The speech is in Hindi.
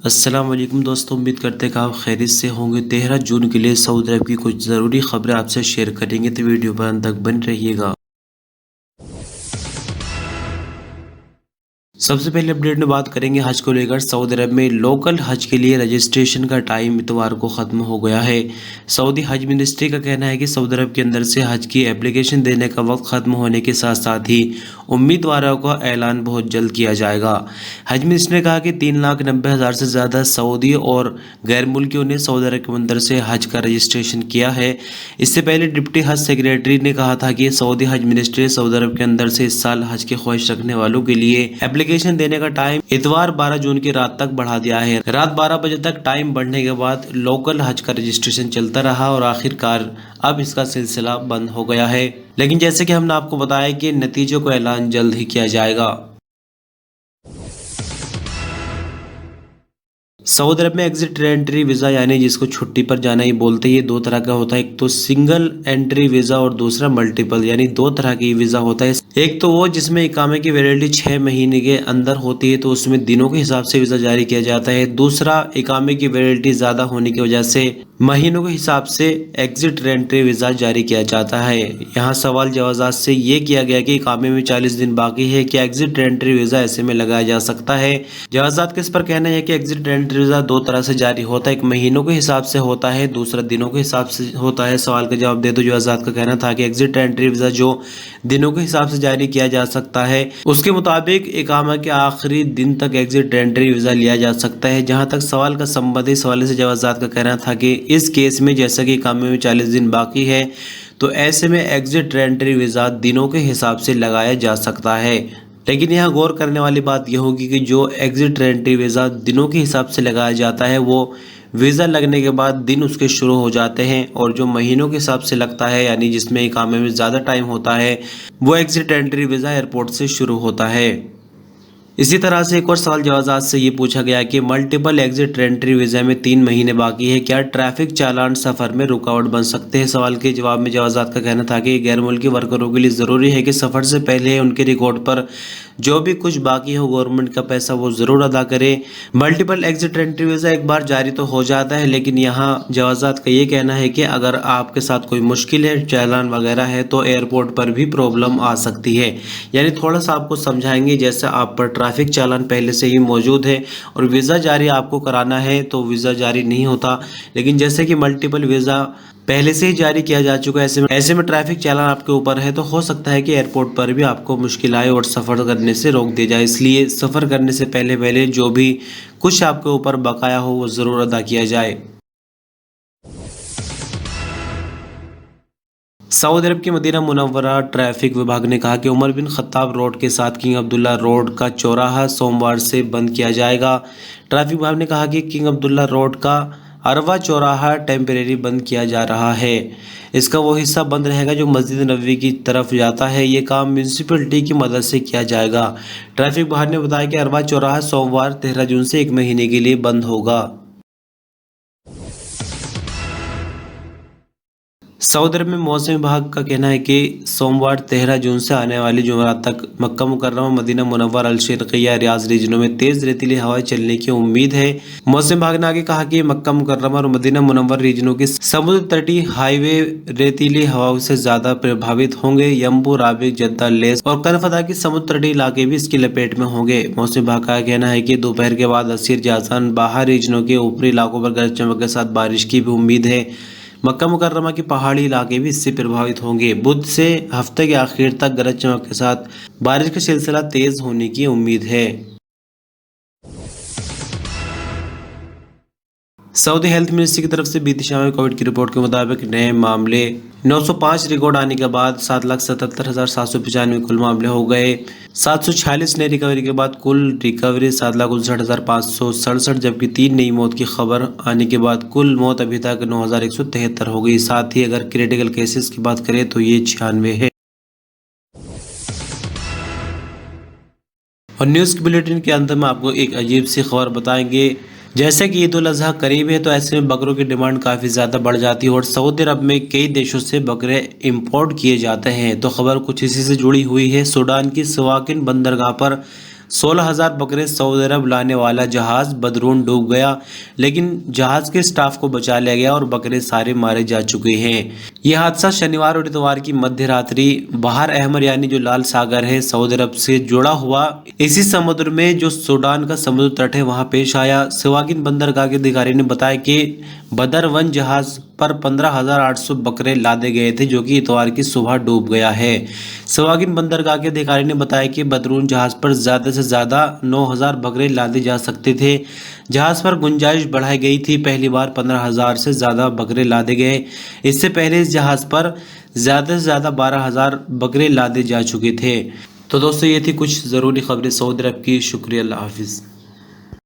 अस्सलाम वालेकुम दोस्तों, उम्मीद करते हैं कि आप खैरियत से होंगे। 13 जून के लिए सऊदी अरब की कुछ ज़रूरी खबरें आपसे शेयर करेंगे, तो वीडियो पर अंत तक बने रहिएगा। सबसे पहले अपडेट में बात करेंगे हज को लेकर। सऊदी अरब में लोकल हज के लिए रजिस्ट्रेशन का टाइम इतवार को ख़त्म हो गया है। सऊदी हज मिनिस्ट्री का कहना है कि सऊदी अरब के अंदर से हज की एप्लीकेशन देने का वक्त ख़त्म होने के साथ साथ ही उम्मीदवारों का ऐलान बहुत जल्द किया जाएगा। हज मिनिस्ट्री ने कहा कि 3,90,000 से ज़्यादा सऊदी और गैर मुल्कियों ने सऊदी अरब के अंदर से हज का रजिस्ट्रेशन किया है। इससे पहले डिप्टी हज सेक्रेटरी ने कहा था कि सऊदी हज मिनिस्ट्री सऊदी अरब के अंदर से इस साल हज की ख्वाहिश रखने वालों के लिए एप्लीकेशन देने का टाइम इतवार 12 जून की रात तक बढ़ा दिया है। रात 12 बजे तक टाइम बढ़ने के बाद लोकल हज का रजिस्ट्रेशन चलता रहा और आखिरकार अब इसका सिलसिला बंद हो गया है। लेकिन जैसे कि हमने आपको बताया कि नतीजों का ऐलान जल्द ही किया जाएगा। सऊदी अरब में एग्जिट एंट्री वीज़ा यानी जिसको छुट्टी पर जाना ही बोलते हैं, ये दो तरह का होता है। एक तो सिंगल एंट्री वीज़ा और दूसरा मल्टीपल, यानी दो तरह की वीज़ा होता है। एक तो वो जिसमें इकामे की वैलिडिटी 6 महीने के अंदर होती है, तो उसमें दिनों के हिसाब से वीज़ा जारी किया जाता है। दूसरा इकामे की वैलिडिटी ज़्यादा होने की वजह से महीनों के हिसाब से एग्जिट एंट्री वीज़ा जारी किया जाता है। यहाँ सवाल जवाज़ात से ये किया गया कि इकामे में 40 दिन बाकी है, क्या एग्जिट एंट्री वीज़ा ऐसे में लगाया जा सकता है। जवाज़ात का इस पर कहना है कि एग्जिट एंट्री वीज़ा दो तरह से जारी होता है, एक महीनों के हिसाब से होता है, दूसरा दिनों के हिसाब से होता है। सवाल का जवाब दे दो। जवाज़ात का कहना था कि एग्जिट एंट्री वीज़ा जो दिनों के हिसाब से जारी किया जा सकता है, उसके मुताबिक इकामा के आखिरी दिन तक एग्जिट एंट्री वीज़ा लिया जा सकता है। जहां तक सवाल का संबंधित सवाल से जवाज़ात का कहना था कि इस केस में जैसा कि इकामे में 40 दिन बाकी है, तो ऐसे में एग्जिट एंट्री वीज़ा दिनों के हिसाब से लगाया जा सकता है। लेकिन यहाँ गौर करने वाली बात यह होगी कि जो एग्जिट एंट्री वीज़ा दिनों के हिसाब से लगाया जाता है, वो वीज़ा लगने के बाद दिन उसके शुरू हो जाते हैं, और जो महीनों के हिसाब से लगता है यानी जिसमें इकामे में ज़्यादा टाइम होता है, वो एग्जिट एंट्री वीज़ा एयरपोर्ट से शुरू होता है। इसी तरह से एक और सवाल जवाज़ात से ये पूछा गया कि मल्टीपल एग्जिट एंट्री वीज़ा में 3 महीने बाकी है, क्या ट्रैफिक चालान सफ़र में रुकावट बन सकते हैं। सवाल के जवाब में जवाज़ात का कहना था कि गैर मुल्की वर्करों के लिए ज़रूरी है कि सफ़र से पहले उनके रिकॉर्ड पर जो भी कुछ बाकी हो गवर्नमेंट का पैसा वो ज़रूर अदा करें। मल्टीपल एग्जिट एंट्री वीज़ा एक बार जारी तो हो जाता है, लेकिन यहाँ जवाज़ात का ये कहना है कि अगर आपके साथ कोई मुश्किल है, चालान वगैरह है, तो एयरपोर्ट पर भी प्रॉब्लम आ सकती है। यानी थोड़ा सा आपको समझाएंगे, जैसे आप पर ट्रैफिक चालान पहले से ही मौजूद है और वीज़ा जारी आपको कराना है, तो वीज़ा जारी नहीं होता। लेकिन जैसे कि मल्टीपल वीज़ा पहले से ही जारी किया जा चुका है, ऐसे में ट्रैफिक चालान आपके ऊपर है, तो हो सकता है कि एयरपोर्ट पर भी आपको मुश्किल आए और सफ़र करने से रोक दिया जाए। इसलिए सफ़र करने से पहले जो भी कुछ आपके ऊपर बकाया हो वो ज़रूर अदा किया जाए। सऊदी अरब की मदीना मुनव्वरा ट्रैफिक विभाग ने कहा कि उमर बिन खत्ताब रोड के साथ किंग अब्दुल्ला रोड का चौराहा सोमवार से बंद किया जाएगा। ट्रैफिक विभाग ने कहा कि किंग अब्दुल्ला रोड का अरवा चौराहा टेम्परेरी बंद किया जा रहा है। इसका वो हिस्सा बंद रहेगा जो मस्जिद नबवी की तरफ जाता है। ये काम म्यूनसिपलिटी की मदद से किया जाएगा। ट्रैफिक विभाग ने बताया कि अरवा चौराहा सोमवार 13 जून से 1 महीने के लिए बंद होगा। सऊदी अरब में मौसम विभाग का कहना है कि सोमवार 13 जून से आने वाली जुमेरात तक मक्का मुकर्रमा, मदीना मुनव्वरा, अल-शर्क़िया, रियाज रीजनों में तेज़ रेतीली हवाएं चलने की उम्मीद है। मौसम विभाग ने आगे कहा कि मक्का मुकर्रमा और मदीना मुनव्वरा रीजनों के समुद्र तटीय हाईवे रेतीली हवाओं से ज़्यादा प्रभावित होंगे। यम्बू, राबिक, जद्दा, लेस और कनफदा के समुद्र तटीय इलाके भी इसकी लपेट में होंगे। मौसम विभाग का कहना है कि दोपहर के बाद असीर, जासान, बाहर रीजनों के ऊपरी इलाकों पर गरज चमक के साथ बारिश की भी उम्मीद है। मक्का मुकर्रमा के पहाड़ी इलाके भी इससे प्रभावित होंगे। बुध से हफ्ते के आखिर तक गरज चमक के साथ बारिश का सिलसिला तेज होने की उम्मीद है। सऊदी हेल्थ मिनिस्ट्री की तरफ से बीती शाम में कोविड की रिपोर्ट के मुताबिक नए मामले 905 रिकॉर्ड आने के बाद 7,77,795 कुल मामले हो गए। 746 नई रिकवरी के बाद कुल रिकवरी 7,59,567, जबकि 3 नई मौत की खबर आने के बाद कुल मौत अभी तक 9,173 हो गई। साथ ही अगर क्रिटिकल केसेस की बात करें तो ये 96 है। और न्यूज़ के बुलेटिन के अंत में आपको एक अजीब सी खबर बताएंगे। जैसे कि ईद उल अज़हा करीब है, तो ऐसे में बकरों की डिमांड काफ़ी ज़्यादा बढ़ जाती है और सऊदी अरब में कई देशों से बकरे इंपोर्ट किए जाते हैं। तो खबर कुछ इसी से जुड़ी हुई है। सूडान की सवाकिन बंदरगाह पर 16,000 बकरे सऊदी अरब लाने वाला जहाज बदरून डूब गया, लेकिन जहाज के स्टाफ को बचा लिया गया और बकरे सारे मारे जा चुके हैं। यह हादसा शनिवार और इतवार की मध्य रात्रि बहर अहमर यानी जो लाल सागर है सऊदी अरब से जुड़ा हुआ इसी समुद्र में जो सूडान का समुद्र तट है वहां पेश आया। सवागिन बंदरगाह के अधिकारी ने बताया कि बदर वन जहाज पर 15,800 बकरे लादे गए थे, जो कि इतवार की सुबह डूब गया है। सवागिन बंदरगाह के अधिकारी ने बताया कि बदरून जहाज पर ज्यादा से ज्यादा 9,000 बकरे लादे जा सकते थे। जहाज पर गुंजाइश बढ़ाई गई थी। पहली बार 15,000 से ज्यादा बकरे लादे गए। इससे पहले इस जहाज पर ज्यादा से ज्यादा 12,000 बकरे लादे जा चुके थे। तो दोस्तों ये थी कुछ ज़रूरी खबरें सऊदी अरब की। शुक्रिया, अल्लाह हाफिज़।